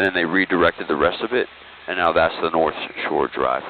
and then they redirected the rest of it, and now that's the North Shore Drive.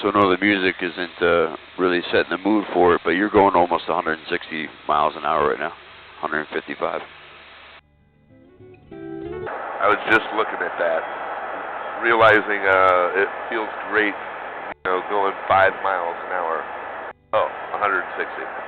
So no, the music isn't really setting the mood for it, but you're going almost 160 miles an hour right now, 155. I was just looking at that, realizing it feels great, going 5 miles an hour. Oh, 160.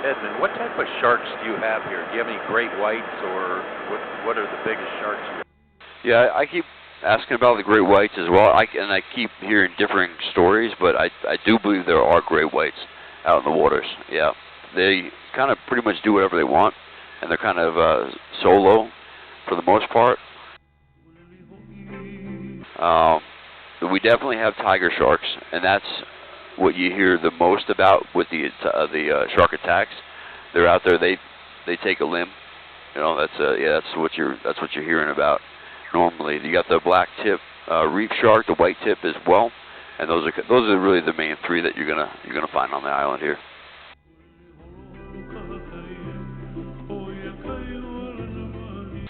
Edmund, what type of sharks do you have here? Do you have any great whites, or what are the biggest sharks you have? Yeah, I keep asking about the great whites as well, and I keep hearing differing stories, but I do believe there are great whites out in the waters. Yeah, they kind of pretty much do whatever they want, and they're kind of solo for the most part. We definitely have tiger sharks, and that's what you hear the most about with the shark attacks. They're out there. They take a limb. That's what you're hearing about normally. You got the black tip reef shark, the white tip as well, and those are really the main three that you're gonna find on the island here.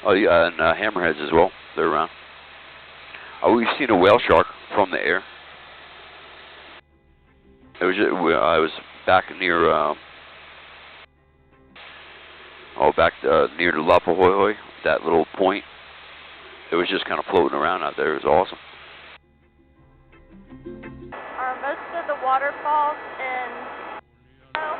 Oh yeah, and hammerheads as well. They're around. We've seen a whale shark from the air. I was back near near the Lapahoihoi, that little point. It was just kind of floating around out there. It was awesome. Are most of the waterfalls in Hilo?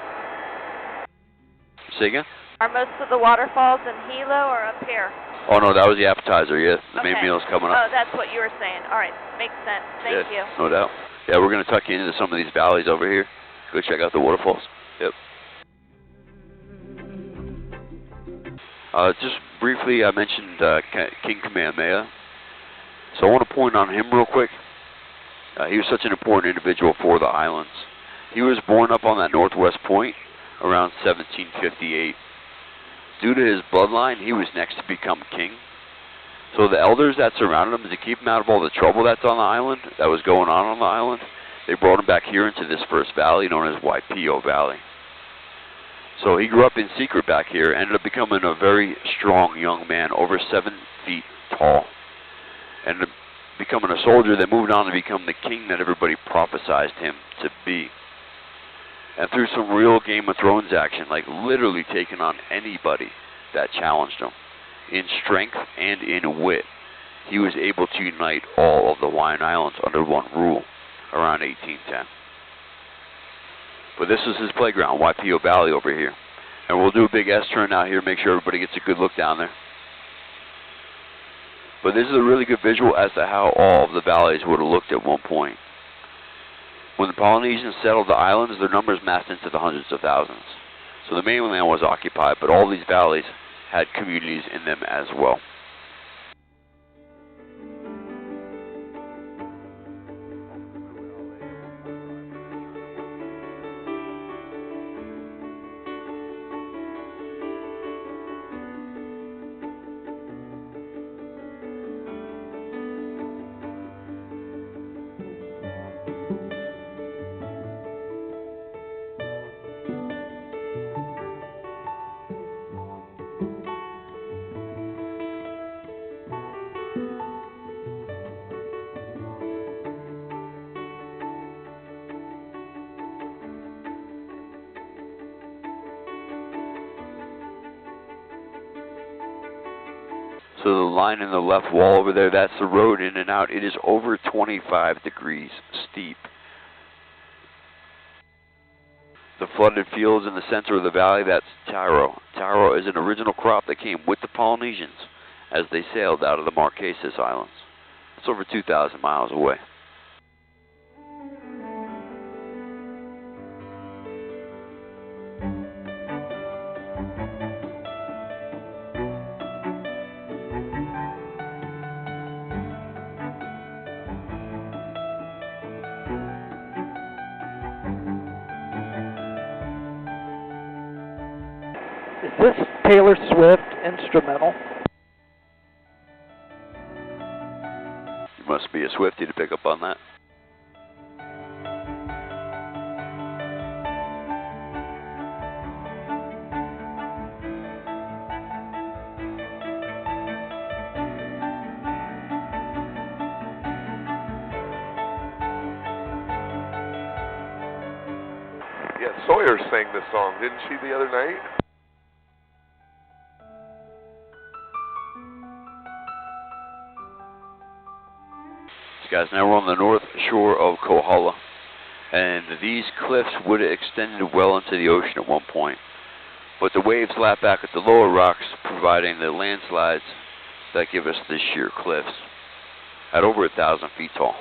Say again? Are most of the waterfalls in Hilo or up here? Oh no, that was the appetizer. Yeah, the main meal's coming up. Oh, that's what you were saying. All right, makes sense. Thank you. No doubt. Yeah, we're gonna tuck you into some of these valleys over here. Go check out the waterfalls. Yep. Just briefly, I mentioned King Kamehameha. So I want to point on him real quick. He was such an important individual for the islands. He was born up on that northwest point around 1758. Due to his bloodline, he was next to become king. So the elders that surrounded him, to keep him out of all the trouble that's on the island, that was going on the island, they brought him back here into this first valley known as Waipio Valley. So he grew up in secret back here, ended up becoming a very strong young man, over 7 feet tall. Ended up becoming a soldier that moved on to become the king that everybody prophesized him to be. And through some real Game of Thrones action, like literally taking on anybody that challenged him, in strength and in wit, he was able to unite all of the Hawaiian Islands under one rule around 1810. But this is his playground, Waipio Valley over here. And we'll do a big S-turn out here, make sure everybody gets a good look down there. But this is a really good visual as to how all of the valleys would have looked at one point. When the Polynesians settled the islands, their numbers massed into the hundreds of thousands. So the mainland was occupied, but all these valleys had communities in them as well. So the line in the left wall over there, that's the road in and out. It is over 25 degrees steep. The flooded fields in the center of the valley, that's taro. Taro is an original crop that came with the Polynesians as they sailed out of the Marquesas Islands. It's over 2,000 miles away. Is this Taylor Swift instrumental? You must be a Swiftie to pick up on that. Yeah, Sawyer sang this song, didn't she, the other night? Guys, now we're on the north shore of Kohala, and these cliffs would have extended well into the ocean at one point, but the waves lap back at the lower rocks, providing the landslides that give us the sheer cliffs at over 1,000 feet tall.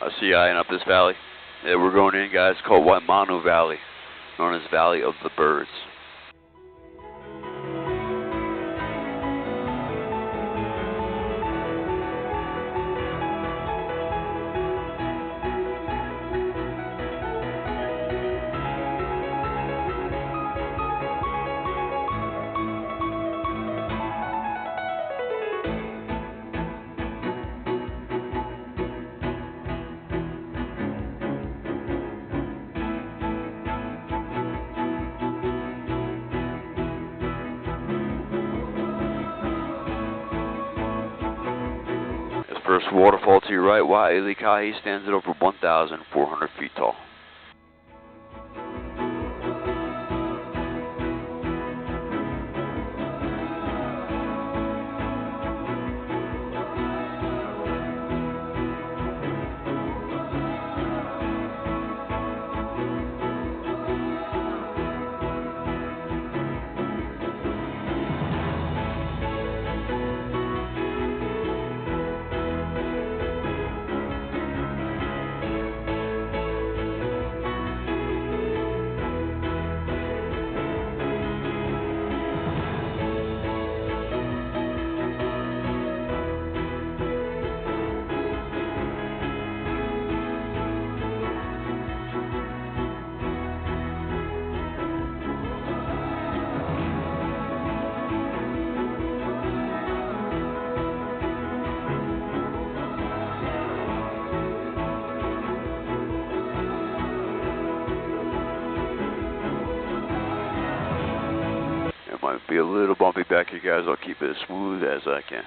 I see eyeing up this valley. Yeah, we're going in, guys. It's called Waimanu Valley, known as Valley of the Birds. First waterfall to your right, Wa'ilikahi, stands at over 1,400 feet tall. Might be a little bumpy back here, guys. I'll keep it as smooth as I can.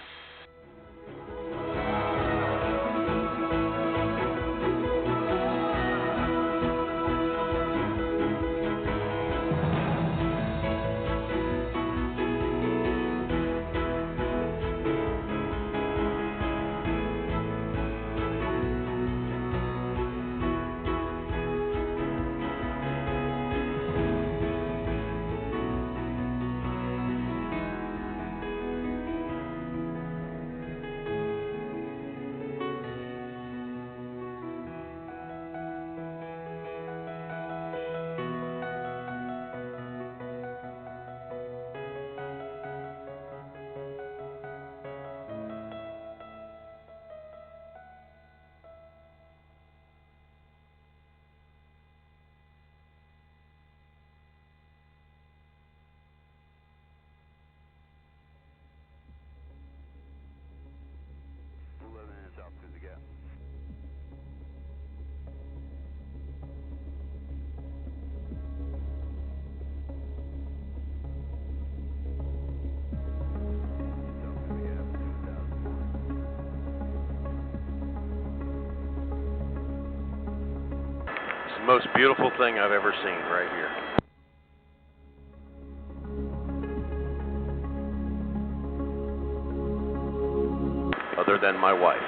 the most beautiful thing I've ever seen right here. Other than my wife.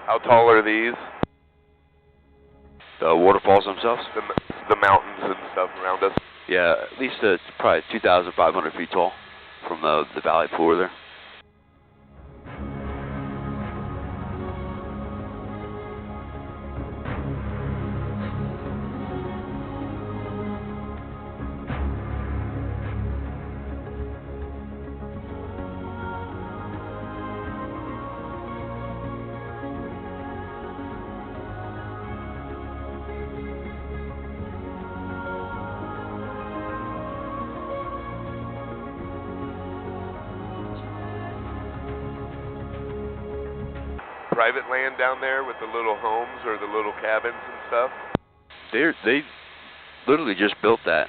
How tall are these? The waterfalls themselves? The mountains and stuff around us? Yeah, at least probably 2,500 feet tall from the valley floor there. Private land down there with the little homes or the little cabins and stuff? They literally just built that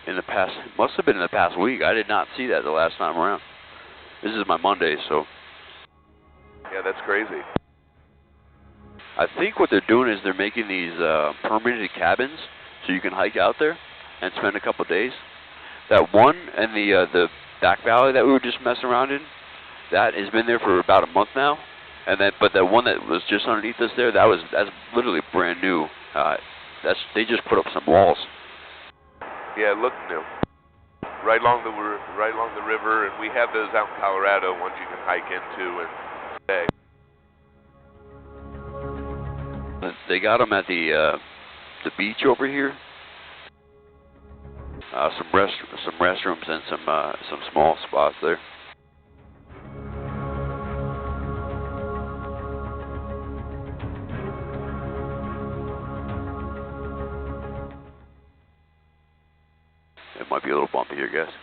in the past, must have been in the past week. I did not see that the last time around. This is my Monday, so. Yeah, that's crazy. I think what they're doing is they're making these permanent cabins so you can hike out there and spend a couple days. That one and the back valley that we were just messing around in, that has been there for about a month now. And but that one that was just underneath us there, that's literally brand new. They just put up some walls. Yeah, it looked new. Right along the river, and we have those out in Colorado, ones you can hike into and stay. They got them at the beach over here. Some restrooms and some small spots there. It might be a little bumpy here, guys.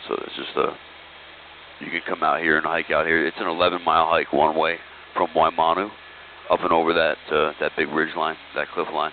So it's just you can come out here and hike out here. It's an 11-mile hike one way from Waimanu up and over that that big ridge line, that cliff line.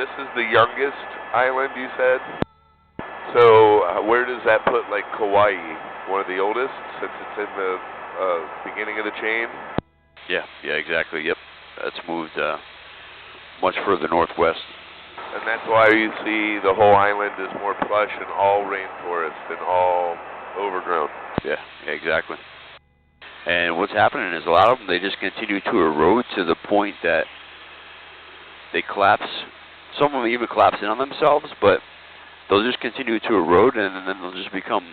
This is the youngest island, you said? So where does that put, like, Kauai? One of the oldest, since it's in the beginning of the chain? Yeah, exactly, yep. That's moved much further northwest. And that's why you see the whole island is more plush and all rainforest and all overgrown. Yeah, exactly. And what's happening is a lot of them, they just continue to erode to the point that they collapse. Some of them even collapse in on themselves, but they'll just continue to erode, and then they'll just become